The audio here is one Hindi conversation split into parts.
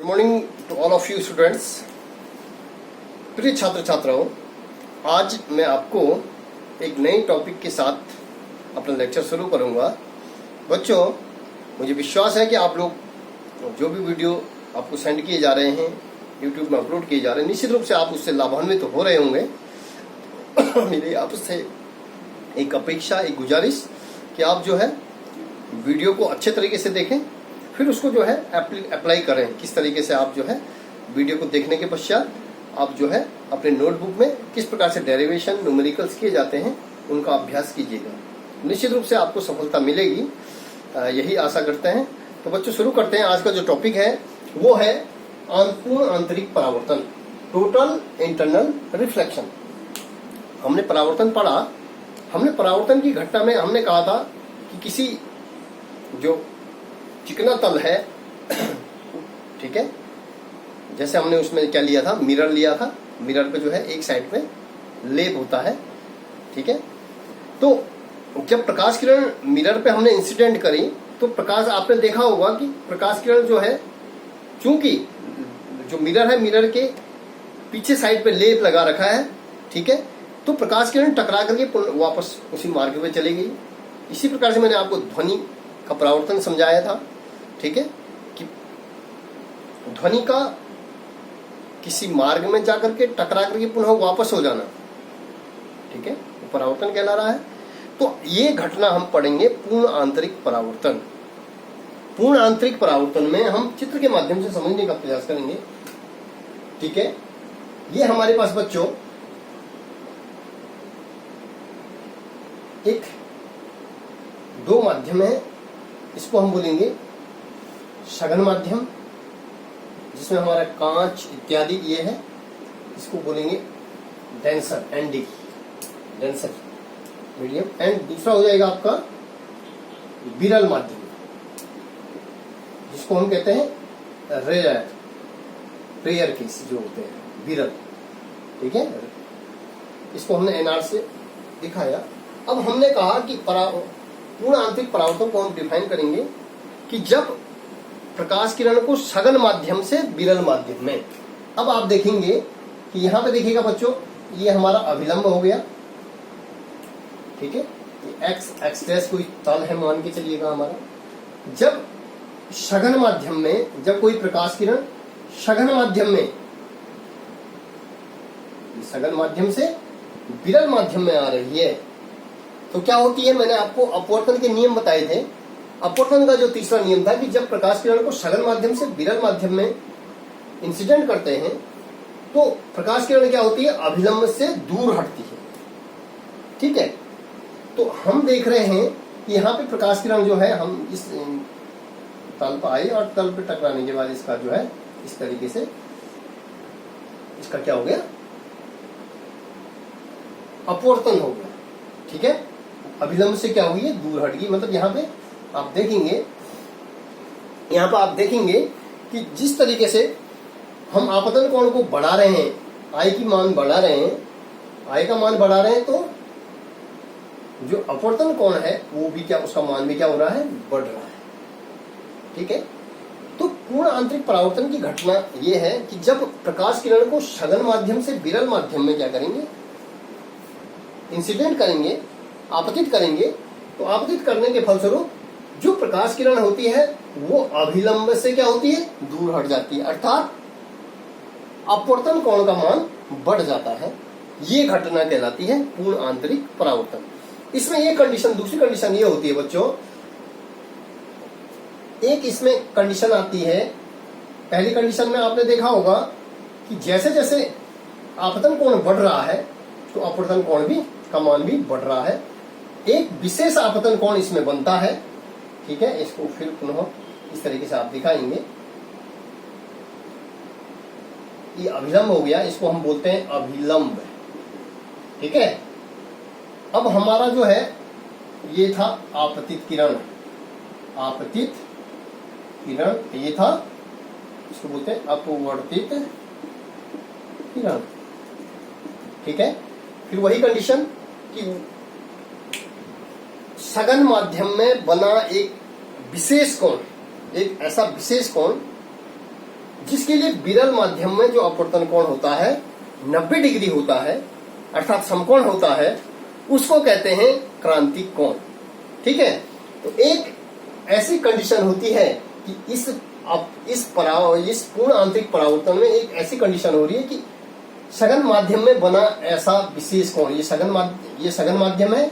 Morning to all of you students. प्रिय छात्र छात्राओं, आज मैं आपको एक नई टॉपिक के साथ अपना लेक्चर शुरू करूंगा। बच्चों, मुझे विश्वास है कि आप लोग जो भी वीडियो आपको सेंड किए जा रहे हैं, यूट्यूब में अपलोड किए जा रहे हैं, निश्चित रूप से आप उससे लाभान्वित हो रहे होंगे। मेरी आपसे एक अपेक्षा, एक गुजारिश कि आप जो है वीडियो को अच्छे तरीके से देखें, फिर उसको जो है अप्लाई करें। किस तरीके से आप जो है वीडियो को देखने के पश्चात आप जो है अपने नोटबुक में किस प्रकार से डेरिवेशन, न्यूमेरिकल्स किए जाते हैं, उनका अभ्यास कीजिएगा। निश्चित रूप से आपको सफलता मिलेगी, यही आशा करते हैं। तो बच्चों, शुरू करते हैं। आज का जो टॉपिक है वो है पूर्ण आंतरिक परावर्तन, टोटल इंटरनल रिफ्लेक्शन। हमने परावर्तन पढ़ा। हमने परावर्तन की घटना में हमने कहा था कि किसी जो चिकना तल है, ठीक है, जैसे हमने उसमें क्या लिया था, मिरर लिया था। मिरर पे जो है एक साइड पे लेप होता है, ठीक है। तो जब प्रकाश किरण मिरर पे हमने इंसिडेंट करी तो प्रकाश, आपने देखा होगा कि प्रकाश किरण जो है, चूंकि जो मिरर है, मिरर के पीछे साइड पे लेप लगा रखा है, ठीक है, तो प्रकाश किरण टकरा करके वापस उसी मार्ग पे चली गई। इसी प्रकार से मैंने आपको ध्वनि का परावर्तन समझाया था, ठीक है, कि ध्वनि का किसी मार्ग में जाकर के टकरा करके पुनः वापस हो जाना, ठीक है, वो परावर्तन कहला रहा है। तो ये घटना हम पढ़ेंगे पूर्ण आंतरिक परावर्तन। पूर्ण आंतरिक परावर्तन में हम चित्र के माध्यम से समझने का प्रयास करेंगे, ठीक है। ये हमारे पास बच्चों एक दो माध्यम है। इसको हम बोलेंगे सघन माध्यम, जिसमें हमारा कांच इत्यादि ये है। इसको बोलेंगे डेंसर, एनडी, डेंसर मीडियम। एंड दूसरा हो जाएगा आपका विरल माध्यम, जिसको हम कहते हैं रेयर केस जो होते हैं, विरल, ठीक है। इसको हमने एनआर से दिखाया। अब हमने कहा कि पूर्ण आंतरिक परावर्तन को हम डिफाइन करेंगे कि जब प्रकाश किरण को सघन माध्यम से विरल माध्यम में। अब आप देखेंगे कि यहां पे देखिएगा बच्चों, ये हमारा अभिलंब हो गया, ठीक है। एक्स कोई तल है मान के चलिएगा हमारा। जब सघन माध्यम में, जब कोई प्रकाश किरण सघन माध्यम में, सघन माध्यम से विरल माध्यम में आ रही है, तो क्या होती है, मैंने आपको अपवर्तन के नियम बताए थे। अपवर्तन का जो तीसरा नियम था कि जब प्रकाश किरण को सघन माध्यम से विरल माध्यम में इंसिडेंट करते हैं तो प्रकाश किरण क्या होती है, अभिलंब से दूर हटती है, ठीक है। तो हम देख रहे हैं कि यहाँ पे प्रकाश किरण जो है, हम इस तल पर आए और तल पर टकराने के बाद इसका जो है इस तरीके से इसका क्या हो गया, अपवर्तन हो गया, ठीक है। अभिलंब से क्या हुई है, दूर हट गई। मतलब यहाँ पे आप देखेंगे, यहाँ पे आप देखेंगे कि जिस तरीके से हम आपतन कोण को बढ़ा रहे हैं, आई की मान बढ़ा रहे हैं, आई का मान बढ़ा रहे हैं, तो जो अपवर्तन कोण है वो भी क्या, उसका मान भी क्या हो रहा है, बढ़ रहा है, ठीक है। तो पूर्ण आंतरिक परावर्तन की घटना ये है कि जब प्रकाश किरण को सघन माध्यम से विरल माध्यम में क्या करेंगे, इंसिडेंट करेंगे, आपतित करेंगे, तो आपतित करने के फलस्वरूप जो प्रकाश किरण होती है वो अभिलंब से क्या होती है, दूर हट जाती है, अर्थात अपवर्तन कोण का मान बढ़ जाता है। ये घटना कहलाती है पूर्ण आंतरिक परावर्तन। इसमें ये कंडीशन, दूसरी कंडीशन ये होती है बच्चों, एक इसमें कंडीशन आती है। पहली कंडीशन में आपने देखा होगा कि जैसे जैसे आपतन कोण बढ़ रहा है तो अपवर्तन कोण भी का मान भी बढ़ रहा है। एक विशेष आपतन कोण इसमें बनता है, ठीक है। इसको फिर पुनः इस तरीके से आप दिखाएंगे। ये अभिलंब हो गया, इसको हम बोलते हैं अभिलंब, ठीक है। अब हमारा जो है ये था आपतित किरण, आपतित किरण ये था, इसको बोलते हैं अपवर्तित किरण, ठीक है। फिर वही कंडीशन कि सघन माध्यम में बना एक विशेष कोण, एक ऐसा विशेष कोण जिसके लिए विरल माध्यम में जो अपवर्तन कोण होता है 90 डिग्री होता है, अर्थात समकोण होता है, उसको कहते हैं क्रांतिक कोण। ठीक है, तो एक ऐसी कंडीशन होती है कि इस पूर्ण आंतरिक परावर्तन में एक ऐसी कंडीशन हो रही है कि सघन माध्यम में बना ऐसा विशेष कोण, ये सघन माध्यम है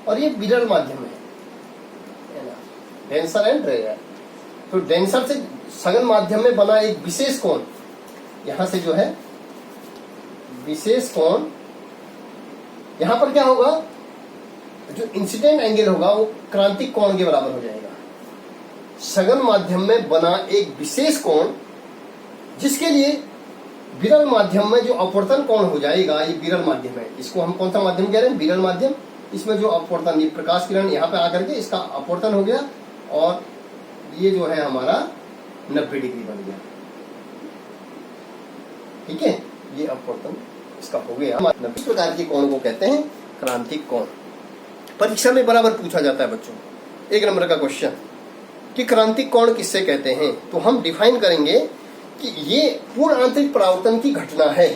और ये विरल माध्यम है ना, डेंसर एंड रेयर। तो डेंसर से सघन माध्यम में बना एक विशेष कोण, यहां से जो है विशेष कोण, यहां पर क्या होगा, जो इंसिडेंट एंगल होगा वो क्रांतिक कोण के बराबर हो जाएगा। सघन माध्यम में बना एक विशेष कोण जिसके लिए विरल माध्यम में जो अपवर्तन कोण हो जाएगा, ये विरल माध्यम है, इसको हम कौन सा माध्यम कह रहे हैं, विरल माध्यम। इसमें जो अपवर्तन, ये प्रकाश किरण यहाँ पे आकर के इसका अपवर्तन हो गया और ये जो है हमारा 90 डिग्री बन गया। ठीक है, ये अपवर्तन इसका हो गया। इस प्रकार के कोण को कहते हैं क्रांतिक कोण। परीक्षा में बराबर पूछा जाता है बच्चों, 1 नंबर का क्वेश्चन कि क्रांतिक कोण किससे कहते हैं। तो हम डिफाइन करेंगे कि ये पूर्ण आंतरिक परावर्तन की घटना है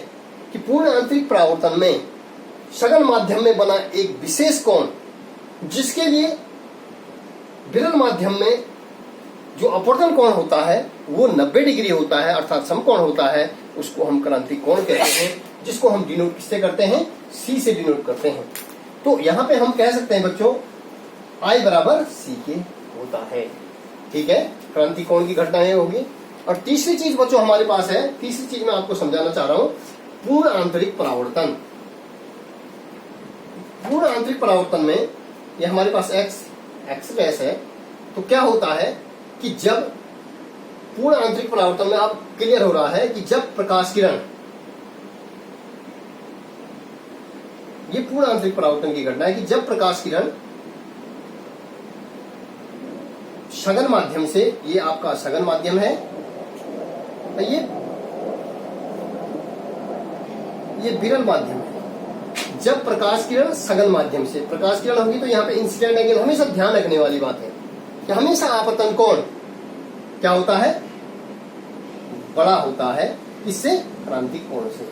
कि पूर्ण आंतरिक परावर्तन में सघन माध्यम में बना एक विशेष कोण जिसके लिए विरल माध्यम में जो अपवर्तन कोण होता है वो 90 डिग्री होता है, अर्थात समकोण होता है, उसको हम क्रांतिक कोण कहते हैं, जिसको हम डिनोट किससे करते हैं, C से डिनोट करते हैं। तो यहाँ पे हम कह सकते हैं बच्चों I बराबर C के होता है। ठीक है, क्रांतिक कोण की घटना ये होगी। और तीसरी चीज बच्चों हमारे पास है, तीसरी चीज मैं आपको समझाना चाह रहा हूं, पूर्ण आंतरिक परावर्तन। पूर्ण आंतरिक परावर्तन में ये हमारे पास एक्स डैश है। तो क्या होता है कि जब पूर्ण आंतरिक परावर्तन में आप क्लियर हो रहा है कि जब प्रकाश किरण, ये पूर्ण आंतरिक परावर्तन की घटना है कि जब प्रकाश किरण सघन माध्यम से, ये आपका सघन माध्यम है, ये विरल माध्यम है। जब प्रकाश किरण सघन माध्यम से, प्रकाश किरण होगी तो यहाँ पे इंसिडेंट एंगल, हमेशा ध्यान रखने वाली बात है कि हमेशा आपतन कोण क्या होता है, बड़ा होता है, इससे क्रांतिक कोण से।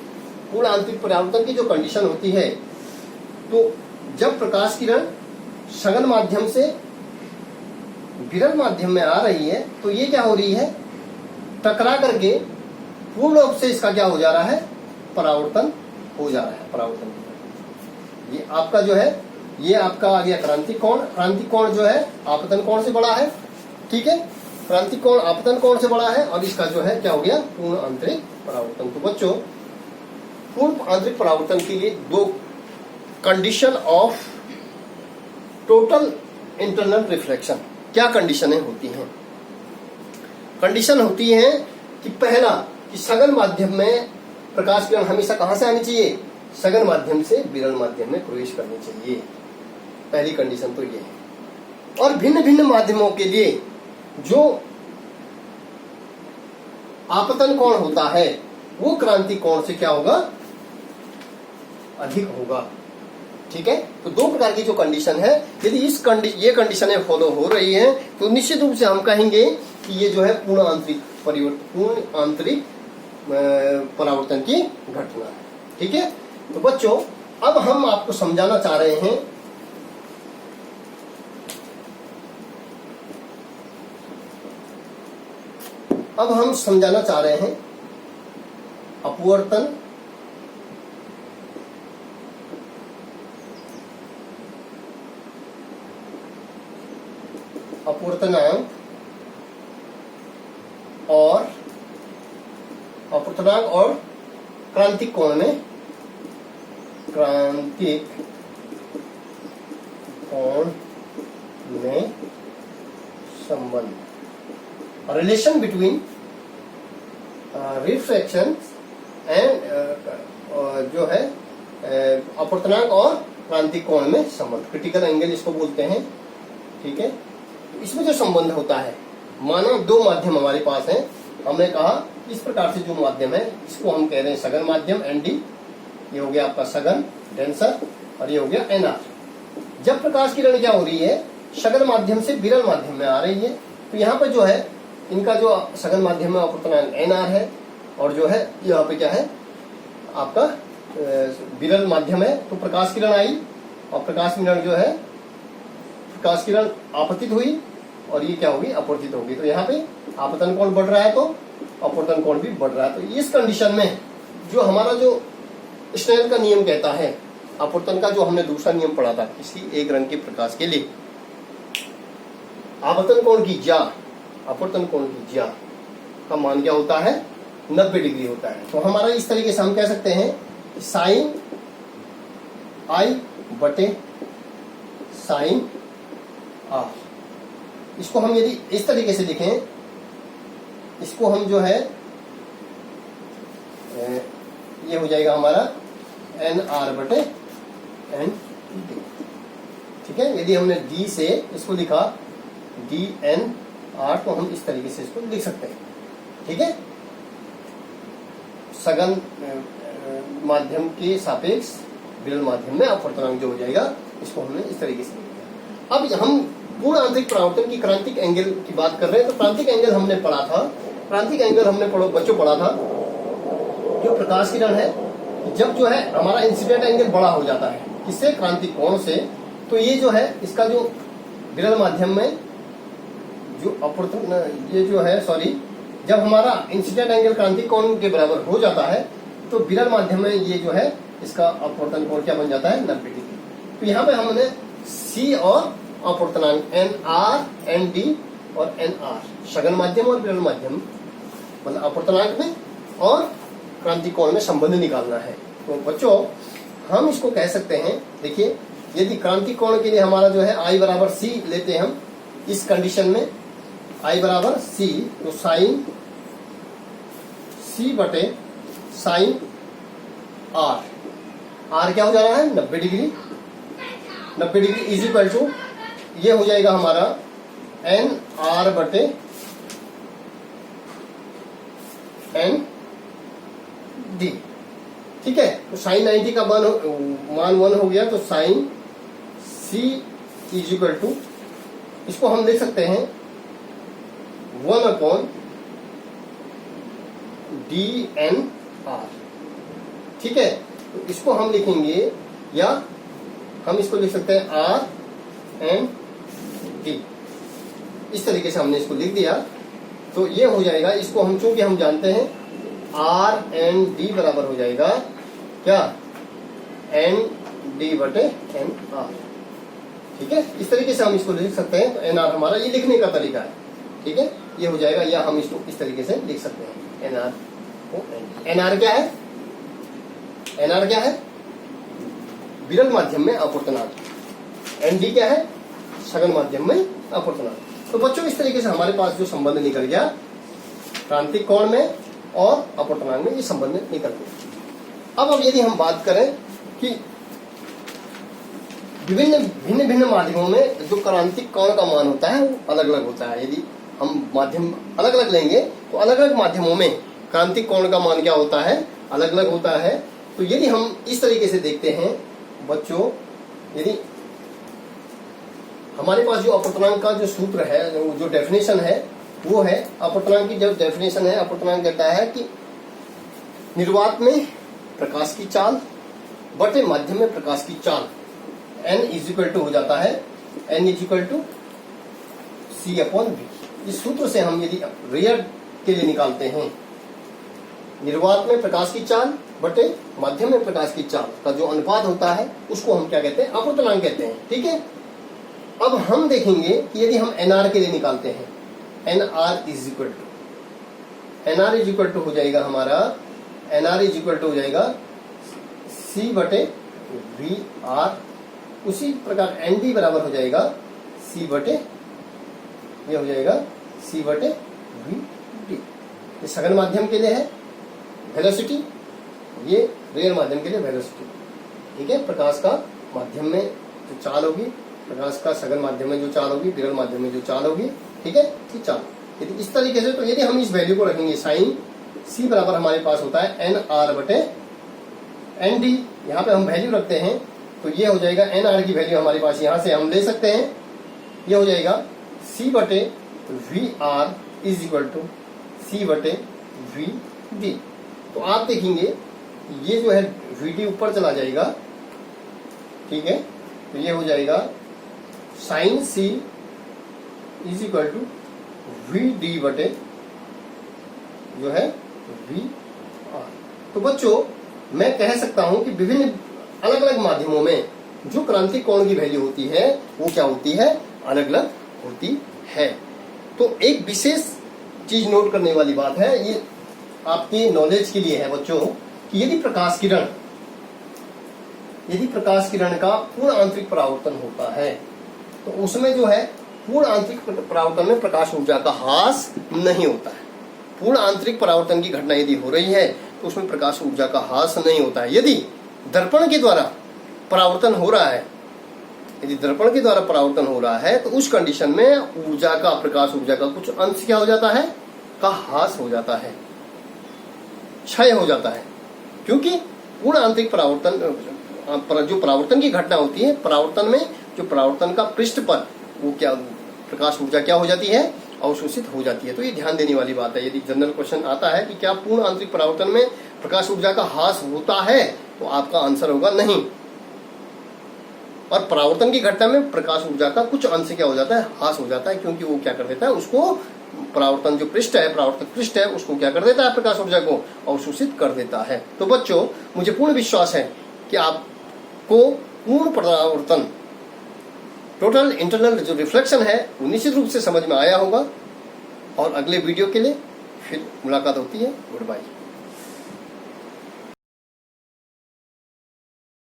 पूर्ण आंतरिक परावर्तन की जो कंडीशन होती है, तो जब प्रकाश किरण सघन माध्यम से विरल माध्यम में आ रही है तो ये क्या हो रही है, टकरा करके पूर्ण रूप से इसका क्या हो जा रहा है, परावर्तन हो जा रहा है। परावर्तन ये आपका जो है, ये आपका आ गया क्रांतिक कोण। क्रांतिक कोण जो है आपतन कोण से बड़ा है। ठीक है, क्रांतिक कोण आपतन कोण से बड़ा है और इसका जो है क्या हो गया, पूर्ण आंतरिक परावर्तन। तो बच्चों पूर्ण आंतरिक परावर्तन के लिए 2 condition of total internal reflection, क्या कंडीशनें होती हैं। कंडीशन होती है कि पहला कि सघन माध्यम में प्रकाश किरण हमेशा कहां से आनी चाहिए, सघन माध्यम से विरल माध्यम में प्रवेश करनी चाहिए। पहली कंडीशन तो ये है। और भिन्न भिन्न माध्यमों के लिए जो आपतन कोण होता है वो क्रांतिक कोण से क्या होगा, अधिक होगा। ठीक है, तो 2 प्रकार की जो कंडीशन है, यदि ये कंडीशनें फॉलो हो रही है तो निश्चित रूप से हम कहेंगे कि ये जो है पूर्ण आंतरिक परावर्तन की घटना है। ठीक है, तो बच्चों अब हम आपको समझाना चाह रहे हैं अपवर्तन अपवर्तनांक और क्रांतिक कोण में, क्रांतिक कोण में संबंध, रिलेशन बिटवीन रिफ्रैक्शन एंड जो है अपवर्तनांक और क्रांतिक कोण में संबंध, क्रिटिकल एंगल इसको बोलते हैं। ठीक है, इसमें जो संबंध होता है, माना 2 माध्यम हमारे पास हैं, हमने कहा इस प्रकार से जो माध्यम है इसको हम कह रहे हैं सघन माध्यम ND, ये हो गया आपका सघन डेंसर और ये हो गया NR। जब प्रकाश किरण क्या हो रही है, सघन माध्यम से विरल माध्यम में आ रही है, तो यहाँ पर जो है इनका जो सघन माध्यम में अपवर्तनांक NR है, और जो है यहाँ पे क्या है आपका विरल माध्यम है, तो प्रकाश किरण आई और प्रकाश किरण जो है, प्रकाश किरण आपतित हुई और ये क्या होगी, अपवर्तित होगी। तो यहाँ पे आपतन कोण बढ़ रहा है तो अपवर्तन कोण भी बढ़ रहा है। तो इस कंडीशन में जो हमारा जो स्नेल का नियम कहता है अपवर्तन का, जो हमने दूसरा नियम पढ़ा था किसी एक रंग के प्रकाश के लिए, आपतन कोण की ज्या, अपवर्तन कोण की ज्या का मान क्या होता है, 90 डिग्री होता है। तो हमारा इस तरीके से हम कह सकते हैं साइन I बटे साइन R। इसको हम यदि इस तरीके से लिखें, इसको हम जो है ये हो जाएगा हमारा NR बटे ND। ठीक है, यदि हमने D से इसको लिखा DNR, तो हम इस तरीके से इसको लिख सकते हैं। ठीक है, सघन माध्यम के सापेक्ष विरल माध्यम में अपवर्तनांक जो हो जाएगा, इसको हमने इस तरीके से लिखा। अब हम पूर्ण आंतरिक परावर्तन की क्रांतिक एंगल की बात कर रहे हैं। तो क्रांतिक एंगल हमने पढ़ा था, क्रांतिक एंगल हमने बच्चों पढ़ा था, जो प्रकाश किरण है जब जो है हमारा इंसिडेंट एंगल बड़ा हो जाता है, किससे, क्रांतिक कोण से, तो ये जो है इसका जो विरल माध्यम में जो अपवर्तन, ये जो है सॉरी, जब हमारा इंसिडेंट एंगल क्रांतिक कोण के बराबर हो जाता है, तो विरल माध्यम में ये जो है इसका अपवर्तन कोण क्या बन जाता है, 90 डिग्री। तो यहाँ पे हमने C और अपवर्तनांक NR, ND और NR, सघन माध्यम और विरल माध्यम, मतलब अपवर्तनांक में और क्रांतिक कोण में संबंध निकालना है। तो बच्चों हम इसको कह सकते हैं, देखिए यदि क्रांतिक कोण के लिए हमारा जो है I बराबर C लेते हैं हम, इस कंडीशन में I बराबर C, तो साइन C बटे साइन R, R क्या हो जा रहा है, 90 degree. 90 degree is equal to ये हो जाएगा हमारा NR बटे ND। ठीक है, तो साइन 90 का मान 1 हो गया, तो sine C is equal to, इसको हम लिख सकते हैं 1/DNR। ठीक है, तो इसको हम लिखेंगे, या हम इसको लिख सकते हैं RND। इस तरीके से हमने इसको लिख दिया, तो ये हो जाएगा, इसको हम चूंकि हम जानते हैं RND बराबर हो जाएगा क्या, ND बटे NR। ठीक है, इस तरीके से हम इसको लिख सकते हैं। तो NR हमारा ये लिखने का तरीका है। ठीक है, ये हो जाएगा, या हम इसको इस तरीके से लिख सकते हैं NR को ND। NR क्या है, NR क्या है, विरल माध्यम में अपवर्तनांक। ND क्या है, सघन माध्यम में अपवर्तनांक। तो बच्चों इस तरीके से हमारे पास जो संबंध निकल गया, क्रांतिक कोण में और अपवर्तनांक में, ये संबंध निकल गया। अब यदि हम बात करें कि भिन्न भिन्न माध्यमों में जो क्रांतिक कोण का मान होता है वो अलग अलग होता है। यदि हम माध्यम अलग अलग लेंगे तो अलग अलग माध्यमों में क्रांतिक कोण का मान क्या होता है, अलग अलग होता है। तो यदि हम इस तरीके से देखते हैं बच्चों, यदि हमारे पास जो अपवर्तनांक का जो सूत्र है, जो डेफिनेशन है, वो है, अपवर्तनांक की जो डेफिनेशन है, अपवर्तनांक कहता है कि निर्वात में प्रकाश की चाल बटे माध्यम में प्रकाश की चाल, n इज इक्वल टू हो जाता है n is equal to C/V। इस सूत्र से हम यदि रेयर के लिए निकालते हैं, निर्वात में प्रकाश की चाल बटे माध्यम में प्रकाश की चाल का जो अनुपात होता है, उसको हम क्या कहते हैं, अपवर्तनांक कहते हैं। ठीक है, अब हम देखेंगे कि यदि हम NR के लिए निकालते हैं, NR is equal to, NR is equal to हो जाएगा हमारा, NR इज इक्वल टू हो जाएगा C बटे VR। उसी प्रकार ND बराबर हो जाएगा C बटे, ये हो जाएगा C बटे VD। ये सघन माध्यम के लिए है वेलोसिटी, ये रेयर माध्यम के लिए वेलोसिटी। ठीक है, प्रकाश का माध्यम में जो चाल होगी, प्रकाश का सघन माध्यम में जो चाल होगी, विरल माध्यम में जो चाल होगी। ठीक है, ठीक चाल। यदि इस तरीके से, तो यदि हम इस वैल्यू को रखेंगे, साइन C बराबर हमारे पास होता है NR बटे ND। यहाँ पे हम वैल्यू रखते हैं, तो ये हो जाएगा NR की वैल्यू हमारे पास यहाँ से हम ले सकते हैं, ये हो जाएगा C बटे VR इज इक्वल टू सी बटे वी डी। तो आप देखेंगे ये जो है वी डी ऊपर चला जाएगा, ठीक है, तो ये हो जाएगा sine C is equal to V D बटे जो है वी आर। तो बच्चों मैं कह सकता हूं कि विभिन्न अलग अलग माध्यमों में जो क्रांतिक कोण की वैल्यू होती है वो क्या होती है, अलग अलग होती है। तो एक विशेष चीज नोट करने वाली बात है, ये आपके नॉलेज के लिए है बच्चों, कि यदि प्रकाश किरण का पूर्ण आंतरिक परावर्तन होता है तो उसमें जो है पूर्ण आंतरिक परावर्तन में प्रकाश ऊर्जा का ह्रास नहीं होता है। पूर्ण आंतरिक परावर्तन की घटना यदि हो रही है तो उसमें प्रकाश ऊर्जा का ह्रास नहीं होता है। यदि दर्पण के द्वारा परावर्तन हो रहा है, तो उस कंडीशन में प्रकाश ऊर्जा का कुछ अंश क्या हो जाता है, का ह्रास हो जाता है, क्षय हो जाता है। क्योंकि पूर्ण आंतरिक परावर्तन जो परावर्तन की घटना होती है, परावर्तन में जो परावर्तन का पृष्ठ पर वो क्या प्रकाश ऊर्जा क्या हो जाती है, अवशोषित हो जाती है। तो ये ध्यान देने वाली बात है। यदि जनरल क्वेश्चन आता है कि क्या पूर्ण आंतरिक परावर्तन में प्रकाश ऊर्जा का ह्रास होता है, तो आपका आंसर होगा नहीं। और परावर्तन की घटना में प्रकाश ऊर्जा का कुछ अंश क्या हो जाता है, ह्रास हो जाता है, क्योंकि वो क्या कर देता है, उसको परावर्तन जो परावर्तक पृष्ठ है उसको क्या कर देता है, प्रकाश ऊर्जा को अवशोषित कर देता है। तो बच्चों मुझे पूर्ण विश्वास है कि आपको पूर्ण परावर्तन, टोटल इंटरनल जो रिफ्लेक्शन है वो निश्चित रूप से समझ में आया होगा। और अगले वीडियो के लिए फिर मुलाकात होती है। Good bye.